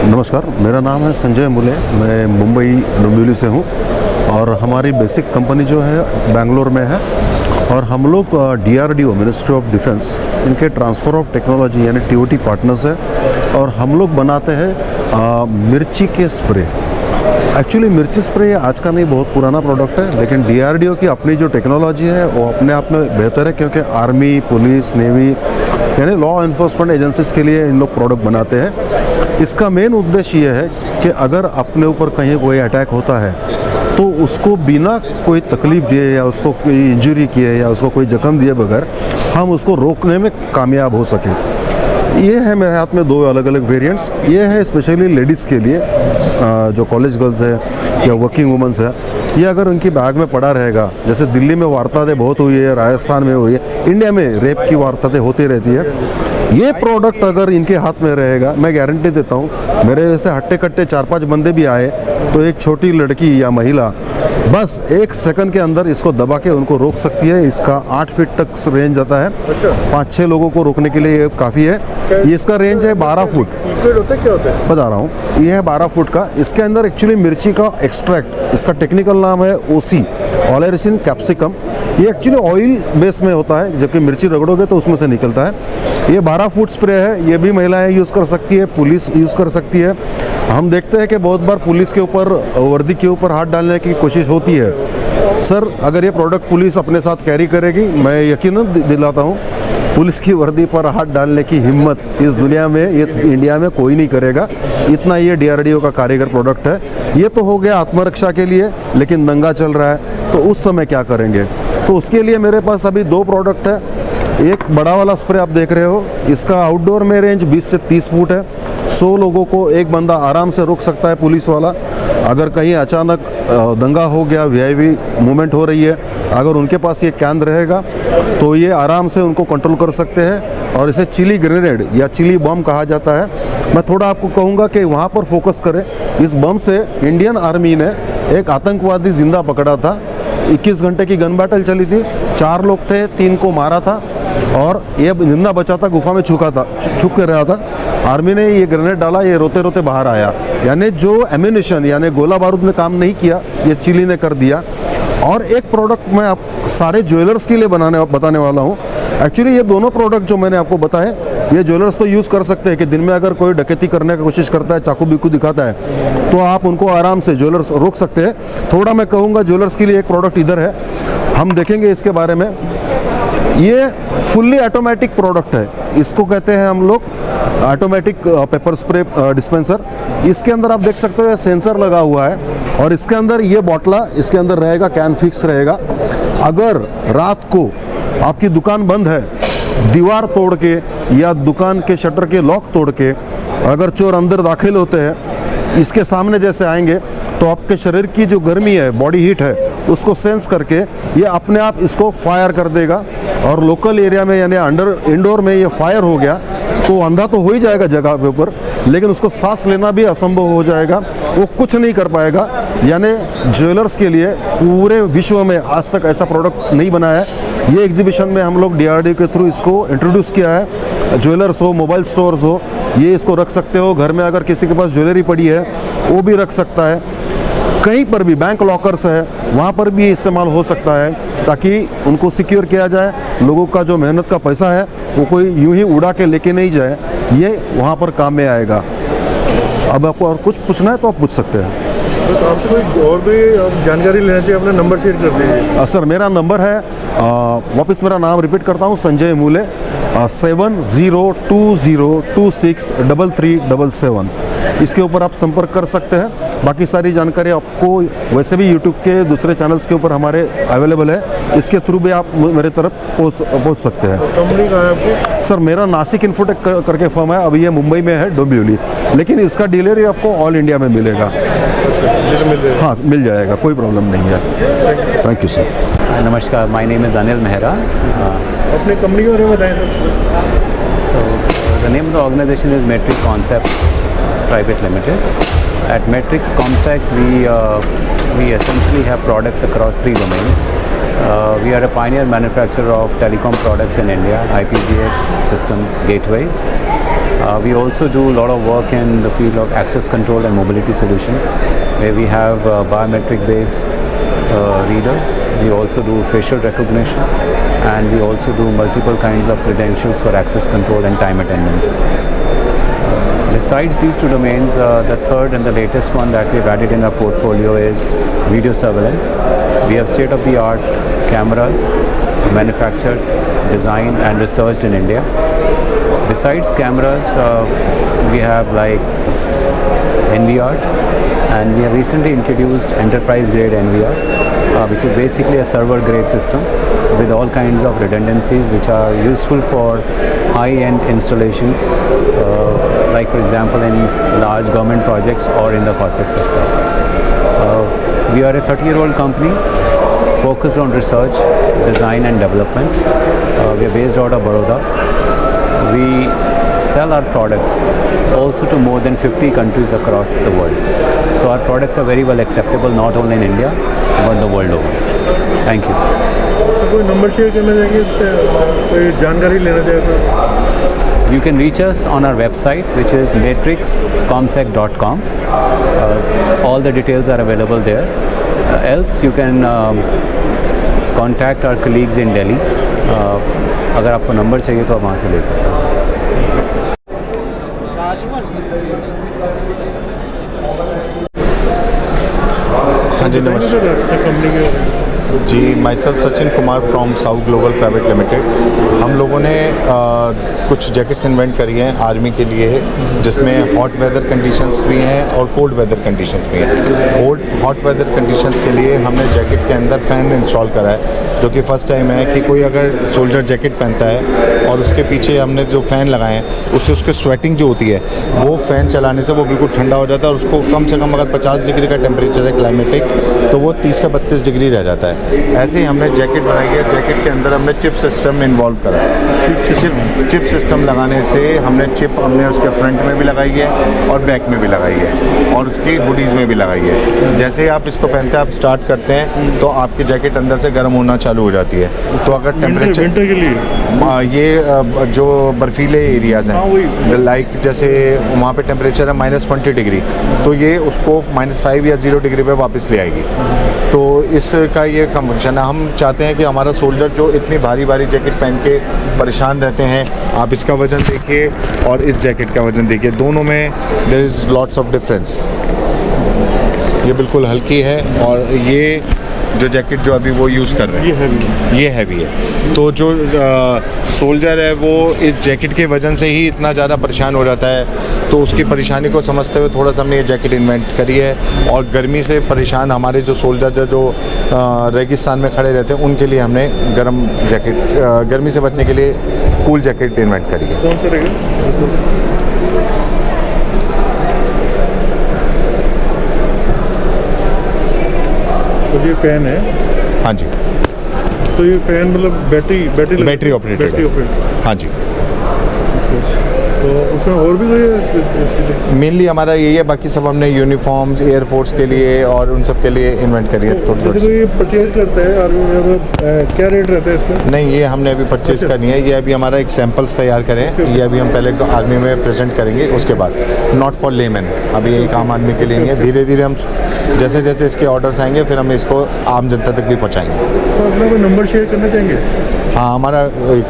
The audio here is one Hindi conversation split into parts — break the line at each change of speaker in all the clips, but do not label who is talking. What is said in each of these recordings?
नमस्कार, मेरा नाम है संजय मुले। मैं मुंबई डोंबिवली से हूँ और हमारी बेसिक कंपनी जो है बेंगलोर में है और हम लोग DRDO मिनिस्ट्री ऑफ डिफेंस इनके ट्रांसफ़र ऑफ टेक्नोलॉजी यानी TOT पार्टनर्स है और हम लोग बनाते हैं मिर्ची के स्प्रे। एक्चुअली मिर्ची स्प्रे आज का नहीं, बहुत पुराना प्रोडक्ट है, लेकिन DRDO की अपनी जो टेक्नोलॉजी है वो अपने आप में बेहतर है क्योंकि आर्मी, पुलिस, नेवी यानी लॉ इन्फोर्समेंट एजेंसीज़ के लिए इन लोग प्रोडक्ट बनाते हैं। इसका मेन उद्देश्य ये है कि अगर अपने ऊपर कहीं कोई अटैक होता है तो उसको बिना कोई तकलीफ़ दिए या उसको कोई इंजरी किए या उसको कोई जख्म दिए बगैर हम उसको रोकने में कामयाब हो सकें। ये है मेरे हाथ में दो अलग अलग वेरिएंट्स। ये है स्पेशली लेडीज़ के लिए, जो कॉलेज गर्ल्स है या वर्किंग वुमेंस है, ये अगर उनकी बैग में पड़ा रहेगा, जैसे दिल्ली में वारदातें बहुत हुई है, राजस्थान में हुई है, इंडिया में रेप की वारदातें होती रहती है, ये प्रोडक्ट अगर इनके हाथ में रहेगा, मैं गारंटी देता हूँ, मेरे जैसे हट्टे कट्टे 4-5 बंदे भी आए तो एक छोटी लड़की या महिला बस 1 सेकंड के अंदर इसको दबा के उनको रोक सकती है। इसका 8 फीट तक रेंज आता है। 5-6 लोगों को रोकने के लिए ये काफ़ी है। ये इसका रेंज है 12 फुट।
क्या होता है
बता रहा हूँ, ये है 12 फुट का। इसके अंदर एक्चुअली मिर्ची का एक्सट्रैक्ट, इसका टेक्निकल नाम है OC, ओलेरासिन कैप्सिकम। ये एक्चुअली ऑयल बेस में होता है, जबकि मिर्ची रगड़ोगे तो उसमें से निकलता है। ये 12 फुट स्प्रे है। ये भी महिलाएं यूज़ कर सकती है, पुलिस यूज़ कर सकती है। हम देखते हैं कि बहुत बार पुलिस के ऊपर, वर्दी के ऊपर हाथ डालने की कोशिश होती है। सर, अगर ये प्रोडक्ट पुलिस अपने साथ कैरी करेगी, मैं यकीनन दिलाता हूँ पुलिस की वर्दी पर हाथ डालने की हिम्मत इस दुनिया में, इस इंडिया में कोई नहीं करेगा। इतना ये DRDO का कारीगर प्रोडक्ट है। ये तो हो गया आत्मरक्षा के लिए, लेकिन दंगा चल रहा है तो उस समय क्या करेंगे? तो उसके लिए मेरे पास अभी 2 प्रोडक्ट है। एक बड़ा वाला स्प्रे आप देख रहे हो, इसका आउटडोर में रेंज 20 से 30 फुट है। 100 लोगों को एक बंदा आराम से रोक सकता है, पुलिस वाला। अगर कहीं अचानक दंगा हो गया, VIP मूवमेंट हो रही है, अगर उनके पास ये कैन रहेगा तो ये आराम से उनको कंट्रोल कर सकते हैं। और इसे चिली ग्रेनेड या चिली बम कहा जाता है। मैं थोड़ा आपको कहूँगा कि वहाँ पर फोकस करें। इस बम से इंडियन आर्मी ने एक आतंकवादी जिंदा पकड़ा था। 21 घंटे की गन बैटल चली थी। 4 लोग थे, 3 को मारा था और ये जिंदा बचा था, गुफा में छुप के रहा था। आर्मी ने ये ग्रेनेड डाला, ये रोते रोते बाहर आया। यानी जो एम्यूनिशन यानी गोला बारूद ने काम नहीं किया, ये चिली ने कर दिया। और एक प्रोडक्ट मैं आप सारे ज्वेलर्स के लिए बताने वाला हूँ। एक्चुअली ये दोनों प्रोडक्ट जो मैंने आपको बताए, ये ज्वेलर्स तो यूज़ कर सकते हैं कि दिन में अगर कोई डकैती करने की कोशिश करता है, चाकू बिकू दिखाता है, तो आप उनको आराम से ज्वेलर्स रोक सकते हैं। थोड़ा मैं कहूँगा ज्वेलर्स के लिए एक प्रोडक्ट इधर है, हम देखेंगे इसके बारे में। ये फुल्ली ऑटोमेटिक प्रोडक्ट है। इसको कहते हैं हम लोग ऑटोमेटिक पेपर स्प्रे डिस्पेंसर। इसके अंदर आप देख सकते हो सेंसर लगा हुआ है और इसके अंदर ये बॉटला इसके अंदर रहेगा, कैन फिक्स रहेगा। अगर रात को आपकी दुकान बंद है, दीवार तोड़ के या दुकान के शटर के लॉक तोड़ के अगर चोर अंदर दाखिल होते हैं, इसके सामने जैसे आएंगे तो आपके शरीर की जो गर्मी है, बॉडी हीट है, उसको सेंस करके ये अपने आप इसको फायर कर देगा। और लोकल एरिया में यानी इंडोर में ये फायर हो गया तो अंधा तो हो ही जाएगा जगह पे ऊपर, लेकिन उसको सांस लेना भी असंभव हो जाएगा, वो कुछ नहीं कर पाएगा। यानी ज्वेलर्स के लिए पूरे विश्व में आज तक ऐसा प्रोडक्ट नहीं बना है। ये एग्जीबिशन में हम लोग DRDO के थ्रू इसको इंट्रोड्यूस किया है। ज्वेलर्स हो, मोबाइल स्टोर्स हो, ये इसको रख सकते हो। घर में अगर किसी के पास ज्वेलरी पड़ी है वो भी रख सकता है। कहीं पर भी बैंक लॉकर्स है वहाँ पर भी इस्तेमाल हो सकता है, ताकि उनको सिक्योर किया जाए। लोगों का जो मेहनत का पैसा है वो कोई यूं ही उड़ा के लेके नहीं जाए, ये वहाँ पर काम में आएगा। अब आपको और कुछ पूछना है तो आप पूछ सकते हैं।
तो आपको और भी जानकारी लेना चाहिए, अपना नंबर शेयर कर दीजिए।
सर, मेरा नंबर है, वापस मेरा नाम रिपीट करता हूँ, संजय मूले, 7020263377। इसके ऊपर आप संपर्क कर सकते हैं। बाकी सारी जानकारी आपको वैसे भी यूट्यूब के दूसरे चैनल्स के ऊपर हमारे अवेलेबल है, इसके थ्रू भी आप मेरे तरफ पहुँच सकते हैं।
कंपनी कहाँ है आपकी?
सर, मेरा नासिक इन्फोटेक करके फर्म है, अभी ये मुंबई में है, डोंबिवली, लेकिन इसका डिलीवरी आपको ऑल इंडिया में मिलेगा। हाँ, मिल जाएगा, कोई प्रॉब्लम नहीं है। Thank you sir.
नमस्कार, my name is Anil Mehra.
अपने कंपनी के बारे में बताएं सर।
So the name of the organisation is Matrix Concept private limited. At Matrix Concept, we essentially have products across 3 domains. We are a pioneer manufacturer of telecom products in India, IPGX systems, gateways. We also do a lot of work in the field of access control and mobility solutions, where we have biometric based readers. We also do facial recognition, and we also do multiple kinds of credentials for access control and time attendance. Besides these two domains, the third and the latest one that we've added in our portfolio is video surveillance. We have state-of-the-art cameras manufactured, designed and researched in India. Besides cameras, we have like NVRs, and we have recently introduced enterprise-grade NVR, which is basically a server-grade system with all kinds of redundancies which are useful for high-end installations, like for example in large government projects or in the corporate sector. We are a 30-year-old company focused on research, design and development. We are based out of Baroda. We sell our products also to more than 50 countries across the world. So our products are very well acceptable not only in India but the world over. Thank you.
कोई नंबर शेयर करना चाहेंगे, इससे कोई जानकारी लेना चाहे तो?
You can reach us on our website, which is matrixcomsec.com. All the details are available there. Else you can contact our colleagues in Delhi. अगर आपको नंबर चाहिए तो आप वहाँ से ले सकते हैं.
हाँ जी, नमस्कार
कंपनी के
जी. Myself Sachin Kumar from South Global private limited. हम लोगों ने कुछ जैकेट्स इन्वेंट करी हैं आर्मी के लिए, जिसमें हॉट वेदर कंडीशंस भी हैं और कोल्ड वेदर कंडीशंस भी हैं. हॉट वेदर कंडीशंस के लिए हमने जैकेट के अंदर फ़ैन इंस्टॉल करा है, जो कि फ़र्स्ट टाइम है कि कोई अगर सोल्जर जैकेट पहनता है और उसके पीछे हमने जो फ़ैन लगाए हैं उससे उसकी स्वेटिंग जो होती है वो फ़ैन चलाने से वो बिल्कुल ठंडा हो जाता है, और उसको कम से कम अगर 50 डिग्री का टेम्परेचर है क्लाइमेटिक, तो वो 30 से 32 डिग्री रह जाता है. ऐसे ही हमने जैकेट बनाई है. जैकेट के अंदर हमने चिप सिस्टम इन्वॉल्व करा है. चिप सिस्टम लगाने से हमने चिप उसके फ्रंट में भी लगाई है और बैक में भी लगाई है और उसकी हुडीज़ में भी लगाई है. जैसे ही आप इसको पहनते हैं, आप स्टार्ट करते हैं तो आपकी जैकेट अंदर से गर्म होना चालू हो जाती है. तो अगर टेम्परेचर
विंटर के लिए
ये जो बर्फीले एरियाज़ हैं, लाइक जैसे वहाँ पे टेम्परेचर है -20 डिग्री, तो ये उसको -5 या 0 डिग्री पे वापस ले आएगी. तो इसका ये कम फंक्शन है. हम चाहते हैं कि हमारा सोल्जर जो इतनी भारी भारी जैकेट पहन के परेशान रहते हैं, आप इसका वज़न देखिए और इस जैकेट का वज़न देखिए, दोनों में there is lots of difference. ये बिल्कुल हल्की है, और ये जो जैकेट जो अभी वो यूज़ कर रहे हैं ये हैवी है. तो जो सोल्जर है वो इस जैकेट के वजन से ही इतना ज़्यादा परेशान हो जाता है, तो उसकी परेशानी को समझते हुए थोड़ा सा हमने ये जैकेट इन्वेंट करी है. और गर्मी से परेशान हमारे जो सोल्जर जो रेगिस्तान में खड़े रहते हैं, उनके लिए हमने गर्मी से बचने के लिए कूल जैकेट इन्वेंट करी है.
कौन सा रहेगा? तो ये फैन है.
हाँ जी.
तो ये फैन मतलब बैटरी
ऑपरेटेड है. हाँ जी.
तो उसमें और भी कोई
मेनली हमारा यही है. बाकी सब हमने यूनिफॉर्म्स एयरफोर्स के लिए और उन सब के लिए इन्वेंट करी है.
जैसे कोई परचेज करता है आर्मी में, क्या रेट रहता है इसका?
नहीं, ये हमने अभी परचेज करनी है. ये अभी हमारा एक सैम्पल्स तैयार करें. ये अभी हम पहले आर्मी में प्रेजेंट करेंगे, उसके बाद नॉट फॉर लेमैन. अभी एक आम आदमी के लिए नहीं है. धीरे धीरे हम जैसे जैसे इसके ऑर्डर्स आएंगे फिर हम इसको आम जनता तक भी पहुँचाएंगे.
तो अपना कोई नंबर शेयर करना चाहेंगे?
हाँ, हमारा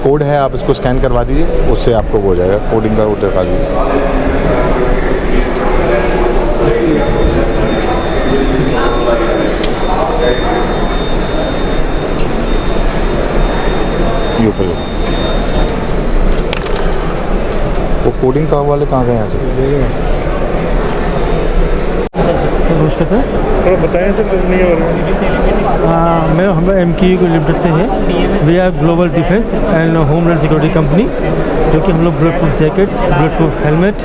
कोड है, आप इसको स्कैन करवा दीजिए, उससे आपको हो जाएगा. कोडिंग का उतर का दीजिए. वो कोडिंग का वाले कहाँ गए यहाँ से?
नमस्कार सर.
थोड़ा बताएं सर कंपनी के बारे में.
मैं हम MKU को लिमिटेड से हैं. We are global defence and homeland security company, जो कि हम लोग bulletproof jackets, bulletproof helmet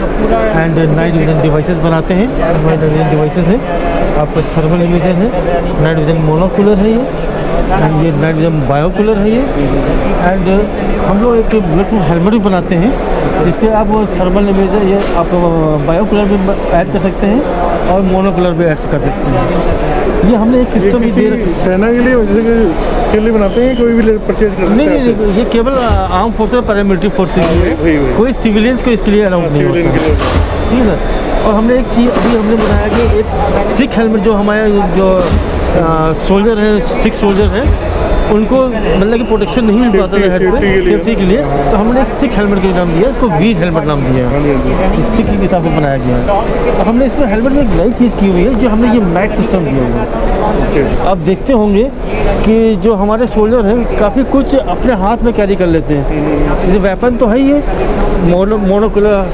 and night vision devices बनाते हैं. नाइट विजन डिवाइसेस हैं, आपका थर्मल इमेजर है, नाइट विजन मोनोकुलर है ये, एंड ये नाइट विजन बायोकुलर है ये. एंड हम लोग एक बुलेटप्रूफ हेलमेट भी बनाते हैं, जिस पर आप थर्मल इमेजर ये आप बायोकुलर भी ऐड कर सकते हैं और मोनोकुलर भी ऐड कर सकते हैं. ये हमने एक सिस्टम भी दे रखा
सेना के लिए जैसे कि के लिए बनाते हैं, कोई भी परचेज कर सकता
नहीं
है?
नहीं, ये केवल आर्म फोर्सेस पैरामिलिट्री फोर्सेस के
वही,
लिए,
वही।
कोई सिविलियंस को इसके लिए अलाउड नहीं
सिविलियन
होता
के लिए।
ठीक है सर। और हमने एक चीज़ अभी हमने बनाया कि एक सिख हेलमेट जो हमारे जो सोल्जर हैं, सिख सोल्जर हैं, उनको मतलब कि प्रोटेक्शन नहीं मिल पाता था हेड पे
सेफ्टी के लिए।
सेफ्टी के लिए, तो हमने एक सिख हेलमेट के नाम दिया, इसको वीर हेलमेट नाम दिया है।
हाँ जी, हाँ जी।
सिख की किताब में बनाया गया है। तो हमने इसमें हेलमेट में एक नई चीज़ की हुई है, जो हमने ये मैक सिस्टम दिया हुआ है। आप देखते होंगे कि जो हमारे सोल्जर हैं काफ़ी कुछ अपने हाथ में कैरी कर लेते हैं। जैसे वेपन तो है ही है, monocular,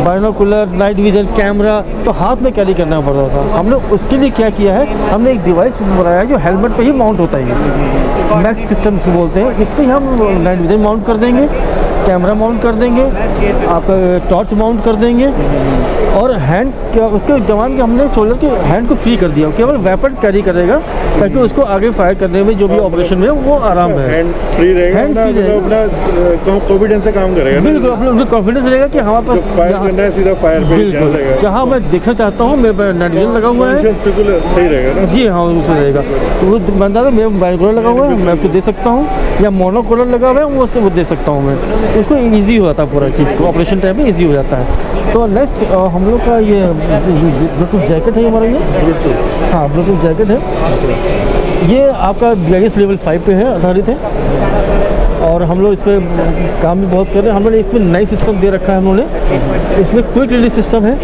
binocular, night vision, camera, तो हाथ में कैरी करना पड़ता था। हमने उसके लिए क्या किया है, हमने एक डिवाइस बनाया है जो हेलमेट पे ही माउंट होता है, मैक्स सिस्टम से बोलते हैं। इस पर ही हम नाइट विजन माउंट कर देंगे, कैमरा माउंट कर देंगे, आपका टॉर्च माउंट कर देंगे, और हैंड क्या उसके जवान के हमने सोल्जर के हैंड को फ्री कर दिया, केवल वेपन कैरी करेगा ताकि उसको आगे फायर करने में जो भी ऑपरेशन में वो आराम है।
हैंड फ्री रहेगा,
हैंड फ्री रहेगा।
अपना कॉन्फिडेंस से काम करेगा ना।
बिल्कुल, अपना उनको कॉन्फिडेंस रहेगा कि हमारे
जो
पास
फायर
यहाँ-
करना है सीधा फायर पे ध्यान
बिल्कुल,
रहेगा।
जहाँ मैं देखना चाहता हूँ मेरे पास नाइट विजन लगा हुआ है।
बिल्कुल सही रहेगा ना।
जी हाँ, उससे रहेगा। तो वो बंदा था, मेरा बाइनोकुलर लगा हुआ है, मैं उसको दे सकता हूँ, या मोनोकुलर लगा हुआ है, वो उससे वो दे सकता हूँ मैं। उसको ईजी हो जाता है पूरा चीज़ को, ऑपरेशन टाइम में ईजी हो जाता है। तो नेक्स्ट हम लोग का ये ब्लूटूथ जैकेट है हमारा, ये हाँ ब्लूटूथ जैकेट है। ये आपका BIS लेवल 5 पे है, आधारित है, और हम लोग इस पर काम भी बहुत कर रहे हैं। हम लोगों ने इसमें नई सिस्टम दे रखा है, हम लोगों ने इसमें क्विक रिलीज सिस्टम है,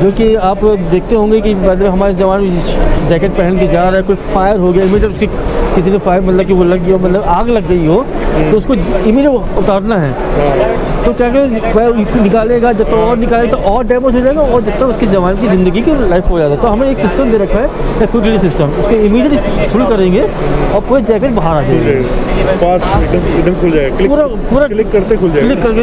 जो कि आप देखते होंगे कि मतलब हमारे जवान जैकेट पहन के जा रहा है, कोई फायर हो गया, इमीडिएट उसकी किसी ने फायर मतलब कि वो लग गई हो, मतलब आग लग गई हो, तो उसको इमीडिएट उतारना है। तो क्या करें, निकालेगा जब तक और निकालेगा तो और डैमेज हो जाएगा, और जब तक उसके जवान की ज़िंदगी की लाइफ हो जाता है। तो हमने एक सिस्टम दे रखा है, क्विक रिलीज सिस्टम, उसको इमीडिएट फुल करेंगे और पूरे जैकेट बाहर आ जाएगी,
पास एकदम खुल जाएगा,
पूरा
क्लिक करते खुल जाएगा।
क्लिक करके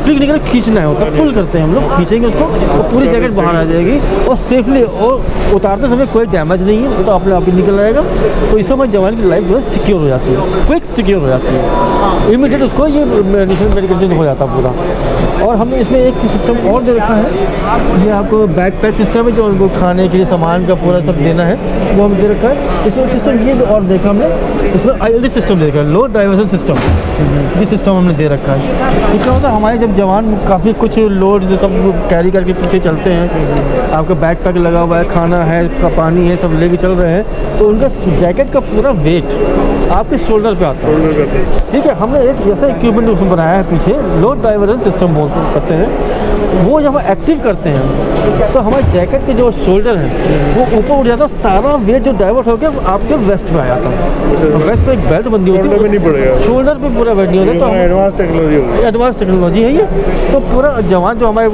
क्लिक नहीं करके खींचना है, होता फुल करते हैं हम लोग, खींचेंगे उसको और पूरी जैकेट बाहर आ जाएगी, और सेफली, और उतारते समय कोई डैमेज नहीं है, वो तो अपने आप ही निकल आएगा। तो इस समय जवान की लाइफ जो है सिक्योर हो जाती है, क्विक सिक्योर हो जाती है, इमीडिएट उसको ये मेडिकेशन हो जाता है पूरा। और हमने इसमें एक सिस्टम और दे रखा है, ये आपको बैक पैक सिस्टम है, जो उनको खाने के लिए सामान का पूरा सब देना है, वो हमें दे रखा है। इसमें सिस्टम ये और देखा हमने, इसमें ILD सिस्टम दे रखा है, लो डाइवर्सन सिस्टम, ये सिस्टम हमने दे रखा है। इसका मतलब हमारे जब जवान काफ़ी कुछ लोड सब कैरी करके पीछे चलते हैं, आपका बैक पैक लगा हुआ है, खाना है, का पानी है, सब लेके चल रहे हैं, तो उनका जैकेट का पूरा वेट आपके शोल्डर पे आता है। ठीक है, हमने एक ऐसा इक्विपमेंट उसमें बनाया है पीछे, लो डाइवर्सन सिस्टम करते हैं, वो जब एक्टिव करते हैं तो हमारे जैकेट के जो शोल्डर है वो ऊपर उठ जाता है, सारा वेट जो डाइवर्ट होकर आपके वेस्ट में आ जाता है। वेस्ट पे एक बेल्ट बंदी होती
शोल्डर पे नहीं पड़ेगा,
शोल्डर पे पूरा वेट नहीं होता। तो
एडवांस टेक्नोलॉजी होगी।
एडवांस टेक्नोलॉजी है ये, तो पूरा जवान जो हमारे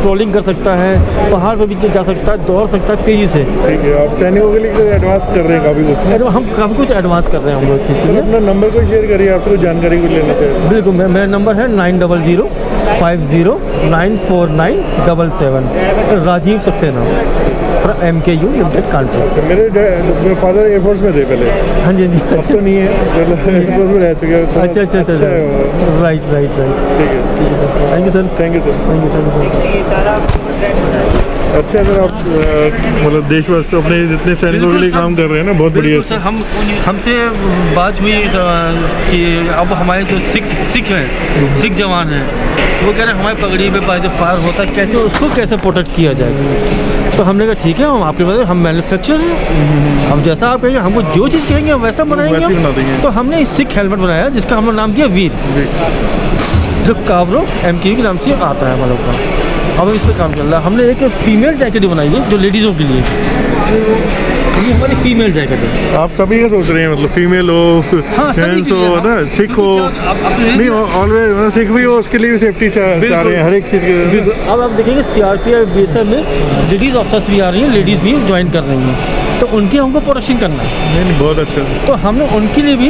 ट्रोलिंग कर सकता है, पहाड़ पे भी जा सकता है, दौड़ सकता है तेजी से।
ठीक है, आप सैनिकों के लिए एडवांस कर रहे हैं काफ़ी कुछ।
हम काफ़ी कुछ एडवांस कर रहे हैं हम लोग इस चीज़ के
तो
लिए।
अपना नंबर को शेयर करिए, आपको जानकारी को लेना चाहिए।
बिल्कुल, मेरा नंबर है 9005094977, Rajeev Saxena, from MKU limited Kanpur.
मेरे फादर एयरफोर्स में थे पहले,
हाँ जी, हाँ
अब
जी।
तो नहीं है, एयरफोर्स में रह चुके हैं। तो
अच्छा,
है वो।
राइट।
ठीक है,
thank you sir.
Thank you sir.
Thank you.
अच्छा सर, आप मतलब देशवासी अपने जितने सैनिकों के लिए काम कर रहे हैं ना, बहुत बढ़िया।
बिल्कुल सर, हमसे बात हुई कि अब हमारे जो सिख हैं, सिख जवान हैं, वो कह रहे हैं हमारी पगड़ी पे बाय फायर होता है, कैसे उसको कैसे प्रोटेक्ट किया जाए। तो हमने कहा ठीक है, हम आपके पास, हम मैन्युफैक्चर हैं, हम जैसा आप कहेंगे, हमको जो चीज़ कहेंगे हम वैसा
वैसे ही बना देंगे।
बनाएंगे। तो हमने सिख हेलमेट बनाया, जिसका हमने नाम दिया वीर, जो कावरो MKU के नाम से आता है हमारे का। अब इस पर काम चल रहा है। हमने एक फीमेल जैकेट बनाई है जो लेडीज़ों के लिए, ये हमारी फीमेल जैकेट है।
आप सभी का सोच रहे हैं, मतलब फीमेल हो,
हाँ, सभी
जेंट्स
के लिए,
हो
हाँ।
ना, सिख हो, नहीं ऑलवेज, मतलब सिख भी हो, उसके लिए भी सेफ्टी चाह रहे हैं, हर एक चीज़ के।
बिल्कुल। अब आप देखेंगे CRPF BSF में लेडीज़ ऑफिसर्स भी आ रही हैं, लेडीज़ भी ज्वाइन कर रही हैं, तो उनकी हमको प्रोटेक्शन करना है।
नहीं, बहुत अच्छा।
तो हमने उनके लिए भी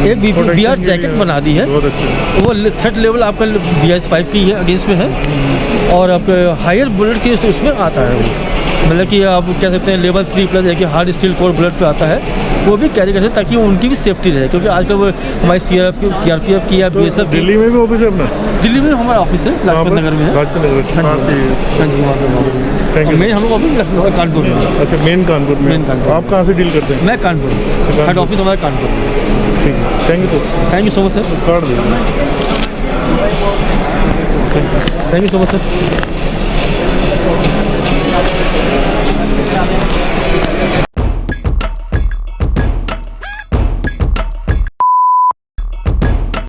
एक BR जैकेट बना दी है।
बहुत अच्छा।
वो थर्ड लेवल आपका BIS 5 की है, अगेंस्ट में है, और आपके हायर बुलेट के उसमें आता है वो, मतलब कि आप कह सकते हैं लेवल 3+ है कि हार्ड स्टील कोर बुलेट पे आता है, वो भी कैरी करते हैं ताकि उनकी भी सेफ्टी रहे। क्योंकि आजकल वो हमारी CRPF की या BSF की,
दिल्ली में भी ऑफिस है अपना?
दिल्ली में हमारा ऑफिस है, लाजपत नगर में है।
लाजपत नगर
हाँ
पास
जी,
ही है।
हाँ जी, वहाँ पे।
Thank you.
मेन हम लोग ऑफिस लखनऊ है, कानपुर में।
अच्छा, मेन कानपुर में।
मेन कानपुर।
आप कहाँ से डील करते हैं?
मैं कानपुर में, हेड ऑफिस हमारा कानपुर में।
ठीक है, thank you sir.
Thank you so much sir.
Card दीजिए।
Thank you so much sir.